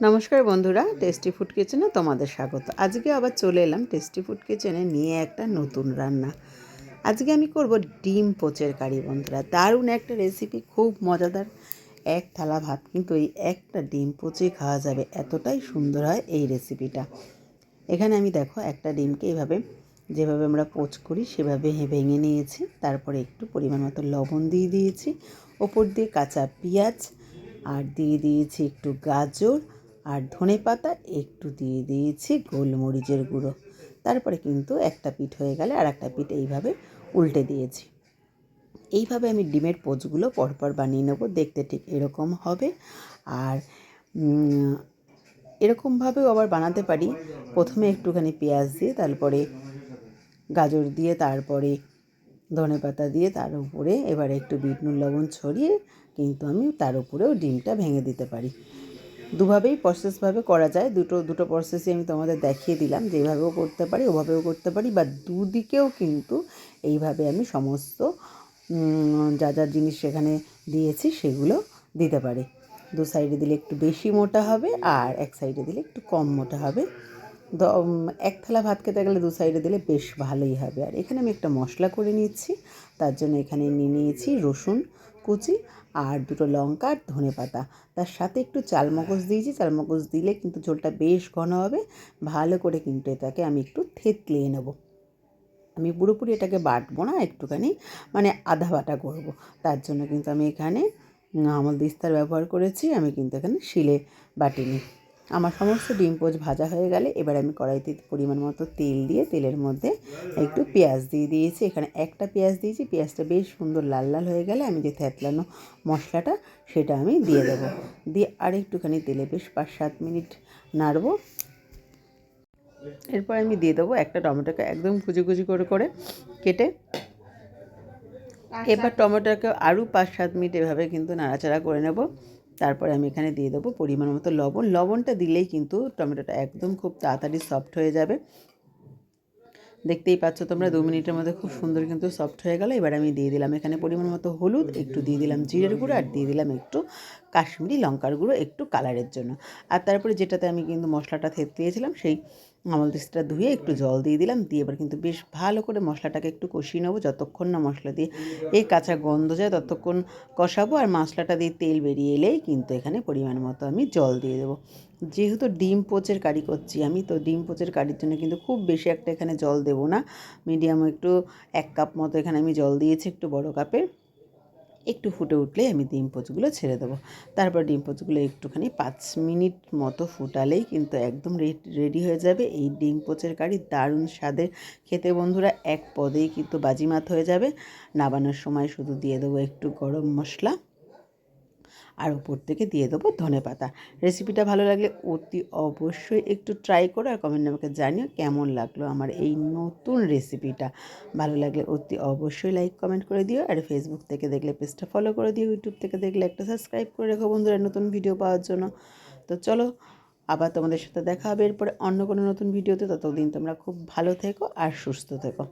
নমস্কার বন্ধুরা, tasty food কিচেনে তোমাদের স্বাগত। আজকে আবার চলে এলাম টেস্টি ফুড কিচেনে নিয়ে একটা নতুন রান্না। আজকে আমি করব ডিম পোচের কারি। বন্ধুরা, দারুণ একটা রেসিপি, খুব মজাদার। এক থালা ভাত কিন্তু এই একটা ডিম পোচে খাওয়া যাবে, এতটাই সুন্দর হয় এই রেসিপিটা। এখানে আমি দেখো একটা ডিমকে এভাবে, যেভাবে আমরা পোচ করি সেভাবে ভেঙে নিয়েছি। তারপরে একটু পরিমাণ মতো লবণ দিয়ে দিয়েছি, ওপর দিয়ে কাঁচা পেঁয়াজ, আর দিয়ে দিয়েছি একটু গাজর আর ধনেপাতা, একটু দিয়ে দিয়েছি গোলমরিচের গুঁড়ো। তারপরে কিন্তু একটা পিঠ হয়ে গেলে আর একটা পিঠ এইভাবে উল্টে দিয়েছি। এইভাবে আমি ডিমের পোচগুলো পরপর বানিয়ে নেব। দেখতে ঠিক এরকম হবে। আর এরকমভাবেও আবার বানাতে পারি, প্রথমে একটুখানি পেঁয়াজ দিয়ে, তারপরে গাজর দিয়ে, তারপরে ধনেপাতা দিয়ে, তার উপরে এবারে একটু বিট নুন লবণ ছড়িয়ে কিন্তু আমি তার উপরেও ডিমটা ভেঙে দিতে পারি। দুভাবেই প্রসেসভাবে করা যায়। দুটো প্রসেসই আমি তোমাদের দেখিয়ে দিলাম, যেভাবেও করতে পারি ওভাবেও করতে পারি, বা দুদিকেও কিন্তু এইভাবে আমি সমস্ত যা যা জিনিস সেখানে দিয়েছি সেগুলো দিতে পারি। দু সাইডে দিলে একটু বেশি মোটা হবে, আর এক সাইডে দিলে একটু কম মোটা হবে। এক থালা ভাত খেতে গেলে দু সাইডে দিলে বেশ ভালোই হবে। আর এখানে আমি একটা মশলা করে নিচ্ছি। তার জন্য এখানে নিয়ে নিয়েছি রসুন কুচি, আর দুটো লঙ্কা আর ধনেপাতা। তার সাথে একটু চালমগজ দিয়েছি। চালমগজ দিলে কিন্তু ঝোলটা বেশ ঘন হবে। ভালো করে কিন্তু এটাকে আমি একটু থেতলিয়ে নেব। আমি পুরোপুরি এটাকে বাটবো না, একটুখানি মানে আধা বাটা করব। তার জন্য কিন্তু আমি এখানে আমল দিস্তার ব্যবহার করেছি। আমি কিন্তু এখানে শিলে বাটিনি। আমার সমস্ত ডিম পোচ ভাজা হয়ে গেলে এবার আমি কড়াইতে পরিমাণ মতো তেল দিয়ে, তেলের মধ্যে একটু পেঁয়াজ দিয়ে দিয়েছি। এখানে একটা পেঁয়াজ দিয়েছি। পেঁয়াজটা বেশ সুন্দর লাল লাল হয়ে গেলে আমি যে থেতলানো মশলাটা সেটা আমি দিয়ে দেবো। দিয়ে আর একটুখানি তেলে বেশ 5-7 মিনিট নাড়বো। এরপর আমি দিয়ে দেবো একটা টমেটোকে একদম কুচি কুচি করে করে কেটে। এবার টমেটোকে আরও 5-7 মিনিট এভাবে কিন্তু নাড়াচাড়া করে নেব। তারপরে আমি এখানে দিয়ে দেবো পরিমাণ মতো লবণ। লবণটা দিলেই কিন্তু টমেটোটা একদম খুব তাড়াতাড়ি সফট হয়ে যাবে। দেখতেই পাচ্ছ তোমরা, 2 মিনিটের মধ্যে খুব সুন্দর কিন্তু সফট হয়ে গেল। এবার আমি দিয়ে দিলাম এখানে পরিমাণ মতো হলুদ, একটু দিয়ে দিলাম জিরের গুঁড়ো, আর দিয়ে দিলাম একটু কাশ্মীরি লঙ্কার গুঁড়ো একটু কালারের জন্য। আর তারপরে যেটাতে আমি কিন্তু মশলাটা থেতলিয়েছিলাম সেই আমল দিস্তাটা ধুয়ে একটু জল দিয়ে দিলাম। দিয়ে এবার কিন্তু বেশ ভালো করে মশলাটাকে একটু কষিয়ে নেবো। যতক্ষণ না মশলা দিয়ে এই কাঁচা গন্ধ যায় ততক্ষণ কষাবো। আর মশলাটা দিয়ে তেল বেরিয়ে এলেই কিন্তু এখানে পরিমাণ মতো আমি জল দিয়ে দেবো। যেহেতু ডিম পোচের কারি করছি আমি, তো ডিম পোচের কারির জন্য কিন্তু খুব বেশি একটা এখানে জল দেবো না। মিডিয়াম একটু 1 কাপ মতো এখানে আমি জল দিয়েছি, একটু বড় কাপের। একটু ফুটে উঠলেই আমি ডিম পোচগুলো ছেড়ে দেবো। তারপর ডিম পোচগুলো একটুখানি 5 মিনিট মতো ফুটালেই কিন্তু একদম রেডি হয়ে যাবে এই ডিম পোচের কারি। দারুণ স্বাদের খেতে বন্ধুরা, এক পদেই কিন্তু বাজিমাত হয়ে যাবে। নামানোর সময় শুধু দিয়ে দেবো একটু গরম মশলা, আর উপর থেকে দিয়ে দেবো ধনেপাতা। রেসিপিটা ভালো লাগলে অতি অবশ্যই একটু ট্রাই করো, আর কমেন্টে আমাকে জানিও কেমন লাগলো আমার এই নতুন রেসিপিটা। ভালো লাগলে অতি অবশ্যই লাইক কমেন্ট করে দিও। আর ফেসবুক থেকে দেখলে পেজটা ফলো করে দিও, ইউটিউব থেকে দেখলে একটা সাবস্ক্রাইব করে রেখো বন্ধুরা নতুন ভিডিও পাওয়ার জন্য। তো চলো, আবার তোমাদের সাথে দেখা হবে এরপরে অন্য কোনো নতুন ভিডিওতে। ততদিন তোমরা খুব ভালো থেকো আর সুস্থ থেকো।